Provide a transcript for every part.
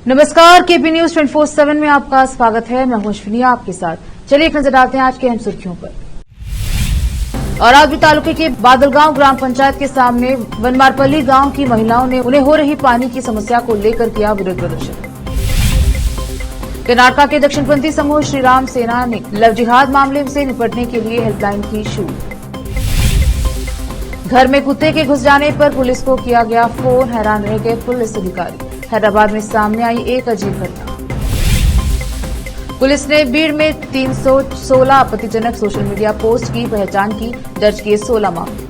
नमस्कार, KP news 24/7 में आपका स्वागत है। मैं हूं अश्विनी आपके साथ। चलिए एक नजर डालते हैं आज के अहम सुर्खियों पर। औरादवी तालुके के बादलगांव ग्राम पंचायत के सामने वनमारपल्ली गांव की महिलाओं ने उन्हें हो रही पानी की समस्या को लेकर किया विरोध प्रदर्शन। कर्नाटक के दक्षिणपंथी समूह श्रीराम सेना ने लव जिहाद मामले से निपटने के लिए हेल्पलाइन की शुरू। घर में कुत्ते के घुस जाने पर पुलिस को किया गया फोन, हैरान रह गए पुलिस अधिकारी। हैदराबाद में सामने आई एक अजीब घटना। पुलिस ने भीड़ में 316 आपत्तिजनक सोशल मीडिया पोस्ट की पहचान की, दर्ज किए 16 मामले।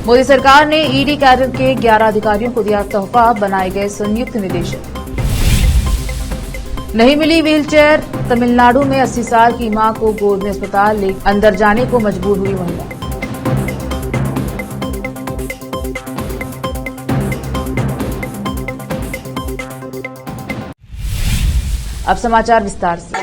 मोदी सरकार ने ईडी कैडर के 11 अधिकारियों को दिया तोहफा, बनाए गए संयुक्त निदेशक। नहीं मिली व्हीलचेयर, तमिलनाडु में 80 साल की मां को गोद में अस्पताल ले अंदर जाने को मजबूर हुई महिला। अब समाचार विस्तार से।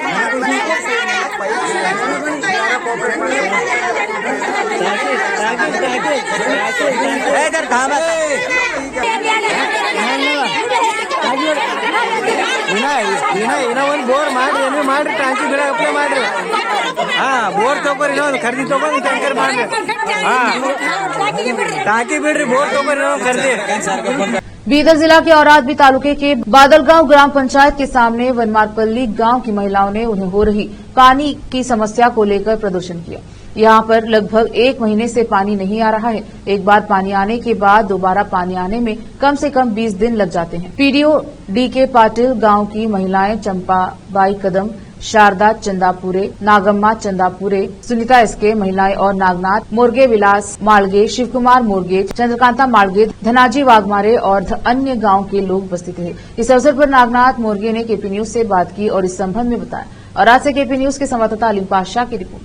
ಬೋರ್ ಮಾಡ್ರಿ ಟ್ಯಾಂಕಿ ಗಿಡ ಅಪ್ಲೈ ಮಾಡ್ರಿ. ಬೋರ್ ತಗೋರಿ, ಖರೀದಿ ತಗೊಂಡು ಟ್ಯಾಂಕರ್ ಮಾಡ್ರಿ. टाकी बिड्री बोर तो खरीदे। बीदर जिला के औरादवी तालुके के बादलगांव ग्राम पंचायत के सामने वनमारपल्ली गांव की महिलाओं ने उन्हें हो रही पानी की समस्या को लेकर प्रदर्शन किया। यहां पर लगभग 1 महीने से पानी नहीं आ रहा है। एक बार पानी आने के बाद दोबारा पानी आने में कम से कम 20 दिन लग जाते हैं। पीडीओ डीके पाटिल, गांव की महिलाएं चंपाबाई कदम, शारदा चंदापुरे, नागम्मा चंदापुरे, सुनीता एसके महिलाएं और नागनाथ मोर्गे, विलास मालगे, शिवकुमार मोर्गे, चंद्रकांता मालगे, धनाजी वाघमारे और अन्य गांव के लोग उपस्थित रहे। इस अवसर पर नागनाथ मोर्गे ने केपी न्यूज से बात की और इस संबंध में बताया। और आज से केपी न्यूज के संवाददाता अलीम पाशाह की रिपोर्ट।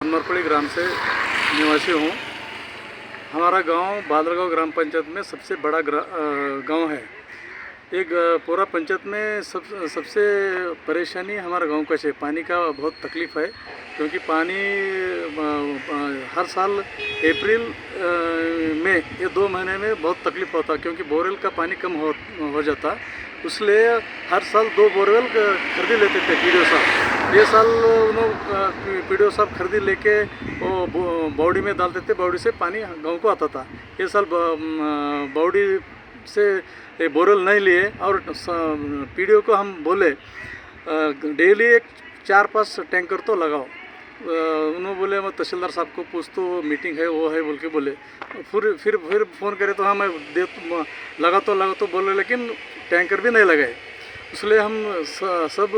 वनमारपल्ली ग्राम से निवासी हूँ। हमारा गांव बादलगांव ग्राम पंचायत में सबसे बड़ा गांव है। एक पूरा पंचायत में सबसे परेशानी हमारा गांव का है। पानी का बहुत तकलीफ़ है, क्योंकि पानी हर साल अप्रैल में ये 2 महीने में बहुत तकलीफ होता, क्योंकि बोरवेल का पानी कम हो जाता। इसलिए हर साल 2 बोरवेल खरीद लेते थे पीडीओ साहब। ये साल उन्होंने पीडीओ साहब खरीदी लेके वो बावड़ी में डालते थे, बावड़ी से पानी गांव को आता था। ये साल बावड़ी से बोरवेल नहीं लिए और पीडीओ को हम बोले डेली 4-5 टैंकर तो लगाओ। उन्होंने बोले मैं तहसीलदार साहब को पूछ तो मीटिंग है वो है बोल के बोले। फिर फ़ोन करे तो हाँ मैं लगा तो बोले, लेकिन टैंकर भी नहीं लगाए। इसलिए हम सब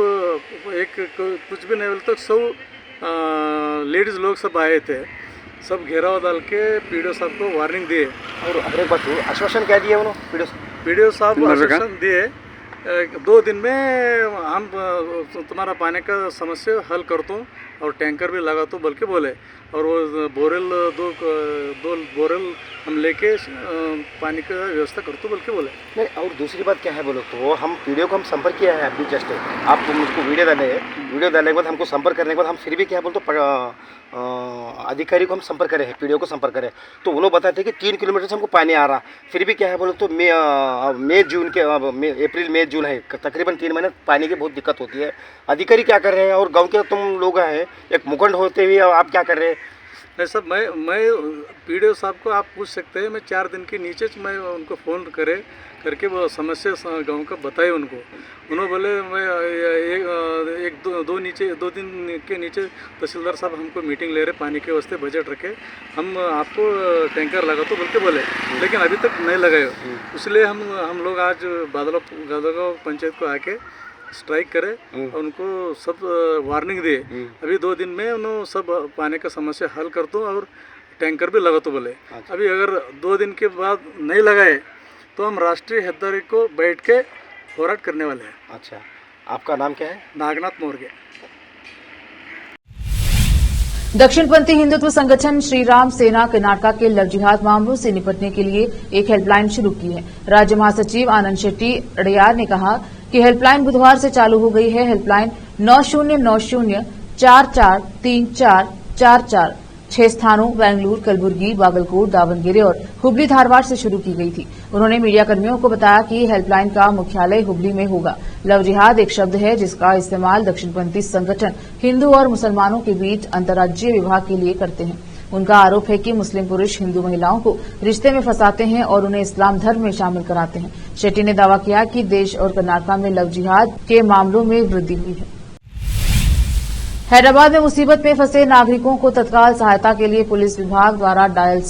एक कुछ भी नहीं बोले तो सब लेडीज़ लोग सब आए थे, सब घेराव डाल के पीडीओ साहब को वार्निंग दिए। और अगले बात आश्वासन क्या दिए उन्होंने पीडीओ साहब आश्वासन दिए 2 दिन में हम तुम्हारा पानी का समस्या हल कर दूँ और टैंकर भी लगा तो बल्कि बोले। और वो बोरवेल दो बोरवेल हम लेके पानी का व्यवस्था कर तो बल्कि बोले। नहीं, और दूसरी बात क्या है बोलो तो हम पीडीओ को हम संपर्क किया है अभी जस्ट। आप मुझको वीडियो डालने के बाद हमको संपर्क करने के बाद हम फिर भी क्या बोलते अधिकारी को हम संपर्क करें, पीडीओ को संपर्क करें तो उन्होंने बताते कि 3 किलोमीटर से हमको पानी आ रहा। फिर भी क्या है बोलो तो अप्रैल मई जून है, तकरीबन 3 महीने पानी की बहुत दिक्कत होती है। अधिकारी क्या कर रहे हैं और गांव के तुम लोग हैं, एक मुखंड होते हुए आप क्या कर रहे हैं? नहीं सब मैं पीडीओ साहब को आप पूछ सकते हैं। मैं 4 दिन के नीचे मैं उनको फ़ोन करके वो समस्या गांव का बताए उनको। उन्होंने बोले मैं 2 दिन के नीचे तहसीलदार साहब हमको मीटिंग ले रहे, पानी के वास्ते बजट रखे, हम आपको टैंकर लगा तो बोल के बोले, लेकिन अभी तक नहीं लगाए। इसलिए हम लोग आज बादलगांव पंचायत को आके स्ट्राइक करे और उनको सब वार्निंग दिए। अभी 2 दिन में उन्होंने सब पानी का समस्या हल कर दो और टैंकर भी लगा तो बोले। अभी अगर 2 दिन के बाद नहीं लगाए तो हम राष्ट्रीय हेदारी को बैठ के होराट करने वाले हैं। अच्छा, आपका नाम क्या है? नागनाथ मोर्गे। दक्षिणपंथी हिंदुत्व संगठन श्रीराम सेना कर्नाटक के लव जिहाद मामलों से निपटने के लिए एक हेल्पलाइन शुरू की है। राज्य महासचिव आनंद शेट्टी अड़यार ने कहा कि हेल्पलाइन बुधवार से चालू हो गई है। हेल्पलाइन 9090 443444 6 स्थानों बेंगलुरु, कलबुर्गी, बागलकोट, दावणगेरे और हुबली धारवाड़ से शुरू की गई थी। उन्होंने मीडिया कर्मियों को बताया कि हेल्पलाइन का मुख्यालय हुबली में होगा। लव जिहाद एक शब्द है जिसका इस्तेमाल दक्षिणपंथी संगठन हिंदू और मुसलमानों के बीच अंतर्राज्यीय विवाह के लिए करते हैं। उनका आरोप है कि मुस्लिम पुरुष हिंदू महिलाओं को रिश्ते में फंसाते हैं और उन्हें इस्लाम धर्म में शामिल कराते हैं। शेट्टी ने दावा किया कि देश और कर्नाटक में लव जिहाद के मामलों में वृद्धि हुई है। हैदराबाद में मुसीबत में फंसे नागरिकों को तत्काल सहायता के लिए पुलिस विभाग द्वारा डायल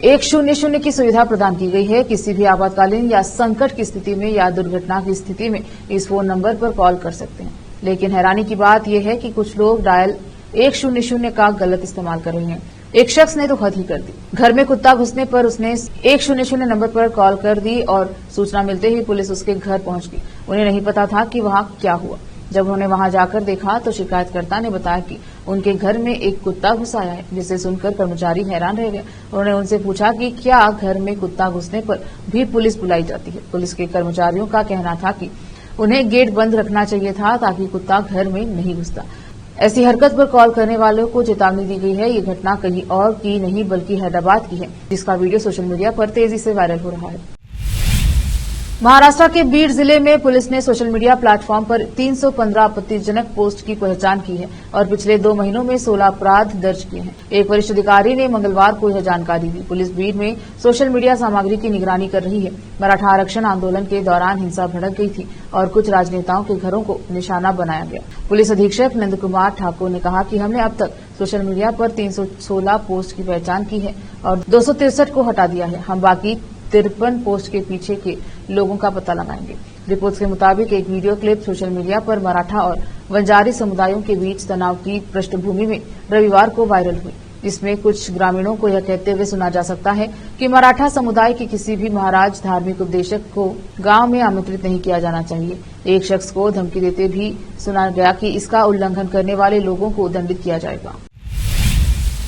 100 की सुविधा प्रदान की गई है। किसी भी आपातकालीन या संकट की स्थिति में या दुर्घटना की स्थिति में इस फोन नंबर पर कॉल कर सकते हैं। लेकिन हैरानी की बात यह है कि कुछ लोग डायल 100 का गलत इस्तेमाल कर रहे हैं। एक शख्स ने तो हद ही कर दी। घर में कुत्ता घुसने पर उसने 100 नंबर पर कॉल कर दी और सूचना मिलते ही पुलिस उसके घर पहुंच गई। उन्हें नहीं पता था कि वहां क्या हुआ। जब उन्होंने वहां जाकर देखा तो शिकायतकर्ता ने बताया कि उनके घर में एक कुत्ता घुस आया है, जिसे सुनकर कर्मचारी हैरान रह गए। उन्होंने उनसे पूछा कि क्या घर में कुत्ता घुसने पर भी पुलिस बुलाई जाती है। पुलिस के कर्मचारियों का कहना था कि उन्हें गेट बंद रखना चाहिए था ताकि कुत्ता घर में नहीं घुसता। ऐसी हरकत पर कॉल करने वालों को चेतावनी दी गई है। ये घटना कहीं और की नहीं बल्कि हैदराबाद की है, जिसका वीडियो सोशल मीडिया पर तेजी से वायरल हो रहा है। महाराष्ट्र के बीड जिले में पुलिस ने सोशल मीडिया प्लेटफॉर्म पर 315 आपत्तिजनक पोस्ट की पहचान की है और पिछले 2 महीनों में 16 अपराध दर्ज किए हैं। एक वरिष्ठ अधिकारी ने मंगलवार को यह जानकारी दी। पुलिस बीड में सोशल मीडिया सामग्री की निगरानी कर रही है। मराठा आरक्षण आंदोलन के दौरान हिंसा भड़क गई थी और कुछ राजनेताओं के घरों को निशाना बनाया गया। पुलिस अधीक्षक नंद कुमार ठाकुर ने कहा कि हमने अब तक सोशल मीडिया पर 316 पोस्ट की पहचान की है और 263 को हटा दिया है। हम बाकी 53 पोस्ट के पीछे के लोगों का पता लगाएंगे। रिपोर्ट्स के मुताबिक एक वीडियो क्लिप सोशल मीडिया पर मराठा और वंजारी समुदायों के बीच तनाव की पृष्ठभूमि में रविवार को वायरल हुई। इसमें कुछ ग्रामीणों को यह कहते हुए सुना जा सकता है कि मराठा समुदाय के किसी भी महाराज धार्मिक उपदेशक को गांव में आमंत्रित नहीं किया जाना चाहिए। एक शख्स को धमकी देते भी सुना गया कि इसका उल्लंघन करने वाले लोगों को दंडित किया जाएगा।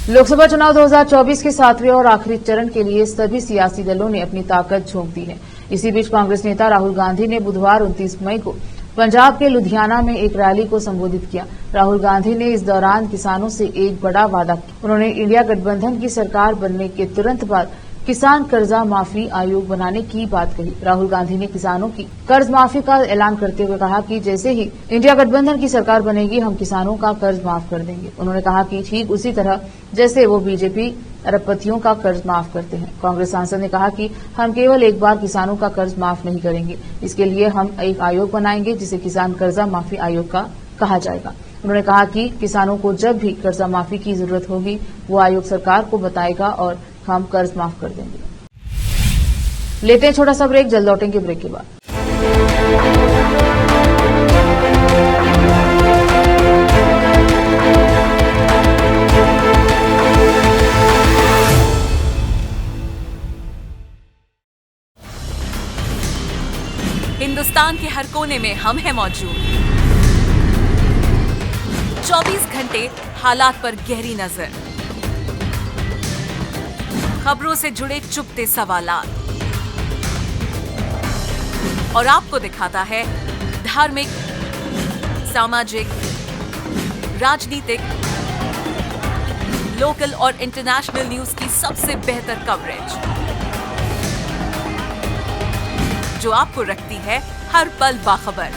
लोकसभा चुनाव 2024 के 7वें और आखिरी चरण के लिए सभी सियासी दलों ने अपनी ताकत झोंक दी है। इसी बीच कांग्रेस नेता राहुल गांधी ने बुधवार 29 मई को पंजाब के लुधियाना में एक रैली को संबोधित किया। राहुल गांधी ने इस दौरान किसानों से एक बड़ा वादा किया। उन्होंने इंडिया गठबंधन की सरकार बनने के तुरंत बाद किसान कर्जा माफी आयोग बनाने की बात कही। राहुल गांधी ने किसानों की कर्ज माफी का ऐलान करते हुए कहा कि जैसे ही इंडिया गठबंधन की सरकार बनेगी हम किसानों का कर्ज माफ कर देंगे। उन्होंने कहा कि ठीक उसी तरह जैसे वो बीजेपी अरबपतियों का कर्ज माफ करते हैं। कांग्रेस सांसद ने कहा कि हम केवल एक बार किसानों का कर्ज माफ नहीं करेंगे, इसके लिए हम एक आयोग बनाएंगे जिसे किसान कर्जा माफी आयोग का कहा जाएगा। उन्होंने कहा कि किसानों को जब भी कर्जा माफी की जरूरत होगी वो आयोग सरकार को बताएगा और हम कर्ज माफ कर देंगे। लेते हैं छोटा सा ब्रेक, जल्द लौटेंगे ब्रेक के बाद। हिंदुस्तान के हर कोने में हम हैं मौजूद। 24 घंटे हालात पर गहरी नजर, खबरों से जुड़े चुपते सवालात और आपको दिखाता है धार्मिक, सामाजिक, राजनीतिक, लोकल और इंटरनेशनल न्यूज की सबसे बेहतर कवरेज जो आपको रखती है हर पल बाखबर।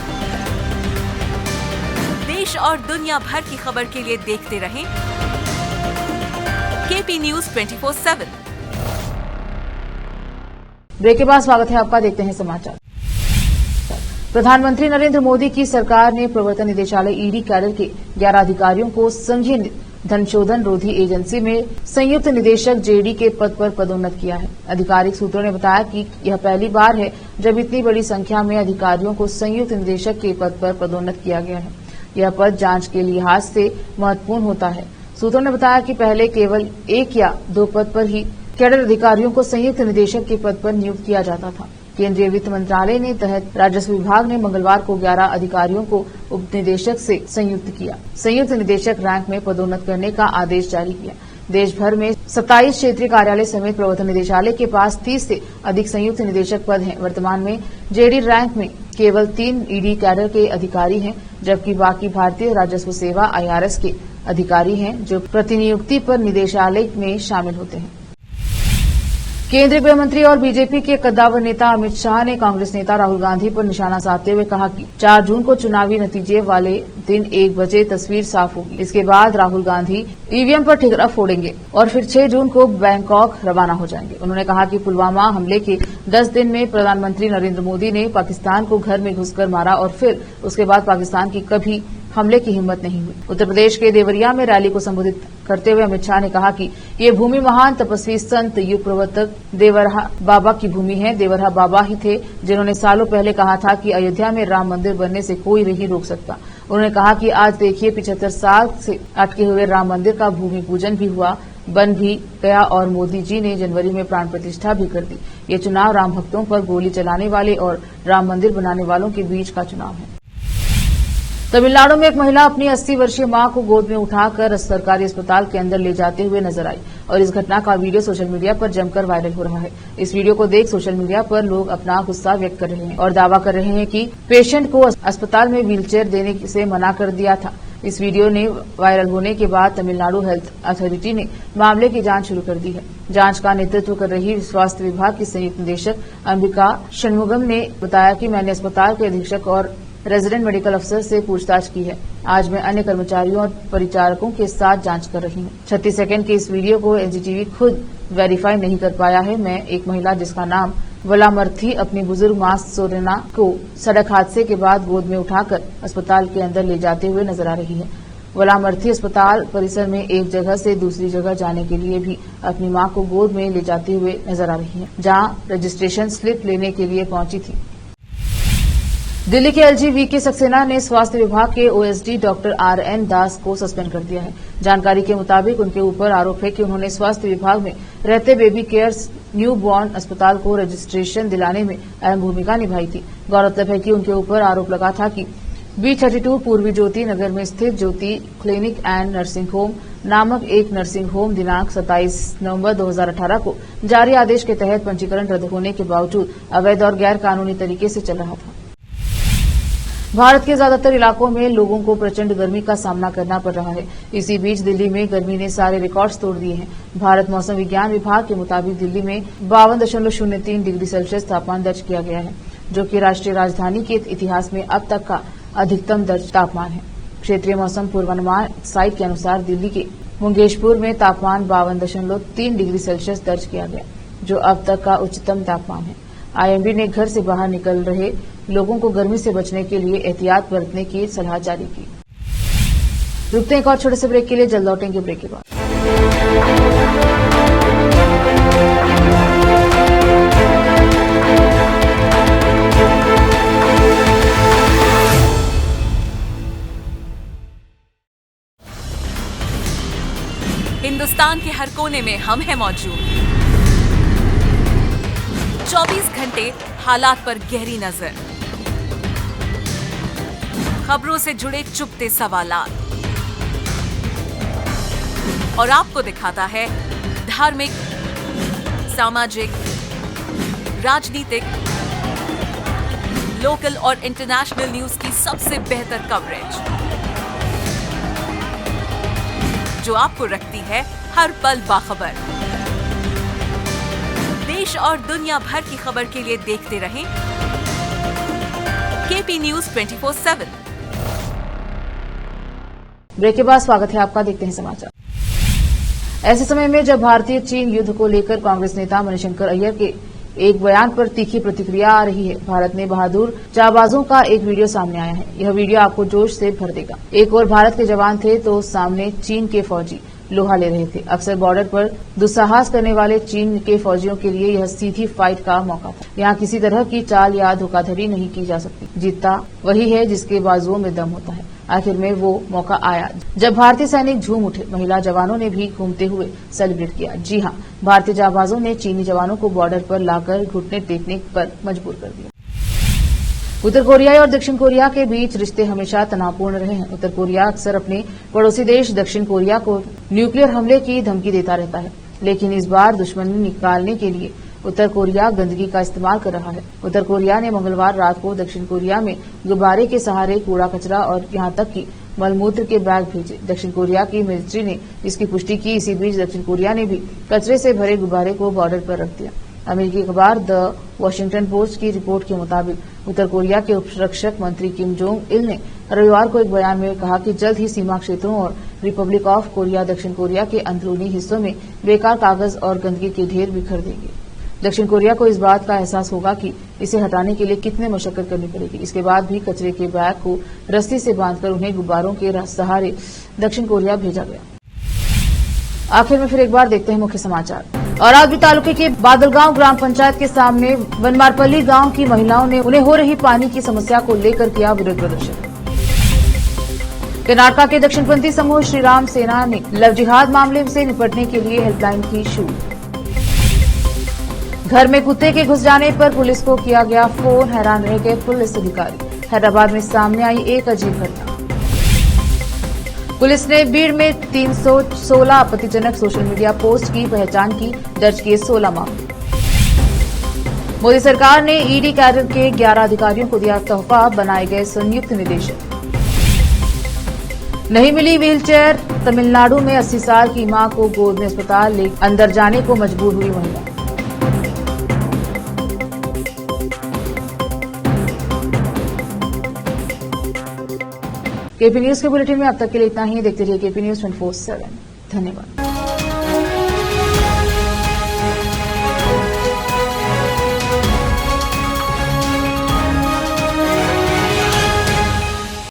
देश और दुनिया भर की खबर के लिए देखते रहें केपी न्यूज 24/7। ब्रेक के बाद स्वागत है आपका, देखते हैं समाचार। प्रधानमंत्री नरेंद्र मोदी की सरकार ने प्रवर्तन निदेशालय ईडी कैडर के 11 अधिकारियों को संघीय धनशोधन रोधी एजेंसी में संयुक्त निदेशक जेडी के पद पर पदोन्नत किया है। आधिकारिक सूत्रों ने बताया कि यह पहली बार है जब इतनी बड़ी संख्या में अधिकारियों को संयुक्त निदेशक के पद पर पदोन्नत किया गया है। यह पद जांच के लिहाज से महत्वपूर्ण होता है। सूत्रों ने बताया कि पहले केवल 1 या 2 पद पर ही कैडर अधिकारियों को संयुक्त निदेशक के पद पर नियुक्त किया जाता था। केंद्रीय वित्त मंत्रालय ने तहत राजस्व विभाग ने मंगलवार को 11 अधिकारियों को उप निदेशक से संयुक्त किया। संयुक्त निदेशक रैंक में पदोन्नत करने का आदेश जारी किया। देश भर में 27 क्षेत्रीय कार्यालय समेत प्रवर्तन निदेशालय के पास 30 से अधिक संयुक्त निदेशक पद हैं। वर्तमान में जेडी रैंक में केवल 3 ईडी कैडर के अधिकारी हैं, जबकि बाकी भारतीय राजस्व सेवा IRS के अधिकारी हैं जो प्रतिनियुक्ति पर निदेशालय में शामिल होते हैं। केंद्रीय गृह मंत्री और बीजेपी के कद्दावर नेता अमित शाह ने कांग्रेस नेता राहुल गांधी पर निशाना साधते हुए कहा कि 4 जून को चुनावी नतीजे वाले दिन 1 बजे तस्वीर साफ होगी। इसके बाद राहुल गांधी ईवीएम पर ठिकरा फोड़ेंगे और फिर 6 जून को बैंकॉक रवाना हो जाएंगे। उन्होंने कहा कि पुलवामा हमले के 10 दिन में प्रधानमंत्री नरेंद्र मोदी ने पाकिस्तान को घर में घुसकर मारा और फिर उसके बाद पाकिस्तान की कभी हमले की हिम्मत नहीं हुई। उत्तर प्रदेश के देवरिया में रैली को संबोधित करते हुए अमित शाह ने कहा कि ये भूमि महान तपस्वी संत युग प्रवर्तक देवरहा बाबा की भूमि है। देवरहा बाबा ही थे जिन्होंने सालों पहले कहा था कि अयोध्या में राम मंदिर बनने से कोई नहीं रोक सकता। उन्होंने कहा कि आज देखिए 75 साल से अटके हुए राम मंदिर का भूमि पूजन भी हुआ, बन भी गया और मोदी जी ने जनवरी में प्राण प्रतिष्ठा भी कर दी। ये चुनाव राम भक्तों पर गोली चलाने वाले और राम मंदिर बनाने वालों के बीच का चुनाव है। तमिलनाडु में एक महिला अपनी 80 वर्षीय मां को गोद में उठाकर सरकारी अस्पताल के अंदर ले जाते हुए नजर आई और इस घटना का वीडियो सोशल मीडिया पर जमकर वायरल हो रहा है। इस वीडियो को देख सोशल मीडिया पर लोग अपना गुस्सा व्यक्त कर रहे हैं और दावा कर रहे हैं कि पेशेंट को अस्पताल में व्हीलचेयर देने से मना कर दिया था। इस वीडियो ने वायरल होने के बाद तमिलनाडु हेल्थ अथॉरिटी ने मामले की जांच शुरू कर दी है। जांच का नेतृत्व कर रही स्वास्थ्य विभाग की संयुक्त निदेशक अंबिका षणमुगम ने बताया कि मैंने अस्पताल के अधीक्षक और रेजिडेंट मेडिकल अफसर से पूछताछ की है। आज मैं अन्य कर्मचारियों और परिचारकों के साथ जांच कर रही हूं। 36 सेकंड के इस वीडियो को एनडीटीवी खुद वेरीफाई नहीं कर पाया है। मैं एक महिला जिसका नाम वलामर्थी अपनी बुजुर्ग मां सोरेना को सड़क हादसे के बाद गोद में उठाकर अस्पताल के अंदर ले जाते हुए नजर आ रही है। वलामर्थी अस्पताल परिसर में एक जगह से दूसरी जगह जाने के लिए भी अपनी मां को गोद में ले जाते हुए नजर आ रही है, जहां रजिस्ट्रेशन स्लिप लेने के लिए पहुंची थी। दिल्ली के एलजी वीके सक्सेना ने स्वास्थ्य विभाग के ओएसडी डॉक्टर RN दास को सस्पेंड कर दिया है। जानकारी के मुताबिक उनके ऊपर आरोप है कि उन्होंने स्वास्थ्य विभाग में रहते बेबी केयर न्यू बॉर्न अस्पताल को रजिस्ट्रेशन दिलाने में अहम भूमिका निभाई थी। गौरतलब है कि उनके ऊपर आरोप लगा था कि B32 पूर्वी ज्योति नगर में स्थित ज्योति क्लिनिक एंड नर्सिंग होम नामक एक नर्सिंग होम दिनांक 27 नवंबर 2018 को जारी आदेश के तहत पंजीकरण रद्द होने के बावजूद अवैध और गैर कानूनी तरीके से चल रहा था। भारत के ज्यादातर इलाकों में लोगों को प्रचंड गर्मी का सामना करना पड़ रहा है। इसी बीच दिल्ली में गर्मी ने सारे रिकॉर्ड्स तोड़ दिए हैं। भारत मौसम विज्ञान विभाग के मुताबिक दिल्ली में 52.03 डिग्री सेल्सियस तापमान दर्ज किया गया है, जो कि राष्ट्रीय राजधानी के इतिहास में अब तक का अधिकतम दर्ज तापमान है। क्षेत्रीय मौसम पूर्वानुमान साइट के अनुसार दिल्ली के मुंगेशपुर में तापमान 52.3 डिग्री सेल्सियस दर्ज किया गया, जो अब तक का उच्चतम तापमान है। IMD ने घर से बाहर निकल रहे लोगों को गर्मी से बचने के लिए एहतियात बरतने की सलाह जारी की। रुकते हैं एक और छोटे से ब्रेक के लिए, जल्द लौटेंगे ब्रेक के बाद। हिंदुस्तान के हर कोने में हम हैं मौजूद। 24 घंटे हालात पर गहरी नजर, खबरों से जुड़े चुपते सवालात और आपको दिखाता है धार्मिक, सामाजिक, राजनीतिक, लोकल और इंटरनेशनल न्यूज की सबसे बेहतर कवरेज, जो आपको रखती है हर पल बाखबर। देश और दुनिया भर की खबर के लिए देखते रहें KP News 24/7। ब्रेक के बाद स्वागत है आपका, देखते हैं समाचार। ऐसे समय में जब भारतीय चीन युद्ध को लेकर कांग्रेस नेता मणिशंकर अय्यर के एक बयान पर तीखी प्रतिक्रिया आ रही है, भारत में बहादुर जाबाजों का एक वीडियो सामने आया है। यह वीडियो आपको जोश से भर देगा। एक ओर भारत के जवान थे तो सामने चीन के फौजी लोहा ले रहे थे। अक्सर बॉर्डर पर दुस्साहस करने वाले चीन के फौजियों के लिए यह सीधी फाइट का मौका था। यहाँ किसी तरह की चाल या धोखाधड़ी नहीं की जा सकती। जीतता वही है जिसके बाजुओं में दम होता है। आखिर में वो मौका आया जब भारतीय सैनिक झूम उठे। महिला जवानों ने भी घूमते हुए सेलिब्रेट किया। जी हां, भारतीय जाबाजों ने चीनी जवानों को बॉर्डर पर लाकर घुटने टेकने पर मजबूर कर दिया। उत्तर कोरिया और दक्षिण कोरिया के बीच रिश्ते हमेशा तनावपूर्ण रहे हैं। उत्तर कोरिया अक्सर अपने पड़ोसी देश दक्षिण कोरिया को न्यूक्लियर हमले की धमकी देता रहता है, लेकिन इस बार दुश्मनी निकालने के लिए उत्तर कोरिया गंदगी का इस्तेमाल कर रहा है। उत्तर कोरिया ने मंगलवार रात को दक्षिण कोरिया में गुब्बारे के सहारे कूड़ा कचरा और यहां तक कि मलमूत्र के बैग भेजे। दक्षिण कोरिया की मिलिट्री ने इसकी पुष्टि की। इसी बीच दक्षिण कोरिया ने भी कचरे से भरे गुब्बारे को बॉर्डर पर रख दिया। अमेरिकी अखबार द वॉशिंगटन पोस्ट की रिपोर्ट के मुताबिक उत्तर कोरिया के उपरक्षक मंत्री किम जोंग इल ने रविवार को एक बयान में कहा कि जल्द ही सीमा क्षेत्रों और रिपब्लिक ऑफ कोरिया दक्षिण कोरिया के अंदरूनी हिस्सों में बेकार कागज और गंदगी के ढेर बिखर देंगे। दक्षिण कोरिया को इस बात का एहसास होगा कि इसे हटाने के लिए कितने मशक्कत करनी पड़ेगी। इसके बाद भी कचरे के बैग को रस्सी से बांधकर उन्हें गुब्बारों के सहारे दक्षिण कोरिया भेजा गया। आखिर में फिर एक बार देखते हैं मुख्य समाचार। औरादवी तालुके के बादलगांव ग्राम पंचायत के सामने वनमारपल्ली गांव की महिलाओं ने उन्हें हो रही पानी की समस्या को लेकर किया विरोध प्रदर्शन। कर्नाटक के दक्षिणपंथी समूह श्रीराम सेना ने लव जिहाद मामले से निपटने के लिए हेल्पलाइन की शुरू। घर में कुत्ते के घुस जाने पर पुलिस को किया गया फोन, हैरान रह गए पुलिस अधिकारी। हैदराबाद में सामने आई एक अजीब घटना। पुलिस ने भीड़ में 316 आपत्तिजनक सोशल मीडिया पोस्ट की पहचान की, दर्ज किए 16 मामले। मोदी सरकार ने ईडी कैडर के 11 अधिकारियों को दिया तोहफा, बनाए गए संयुक्त निदेशक। नहीं मिली व्हीलचेयर, तमिलनाडु में 80 साल की मां को गोद में अस्पताल ले अंदर जाने को मजबूर हुई महिला। केपी न्यूज के बुलेटिन में अब तक के लिए इतना ही। देखते रहिए केपी न्यूज 24/7। धन्यवाद।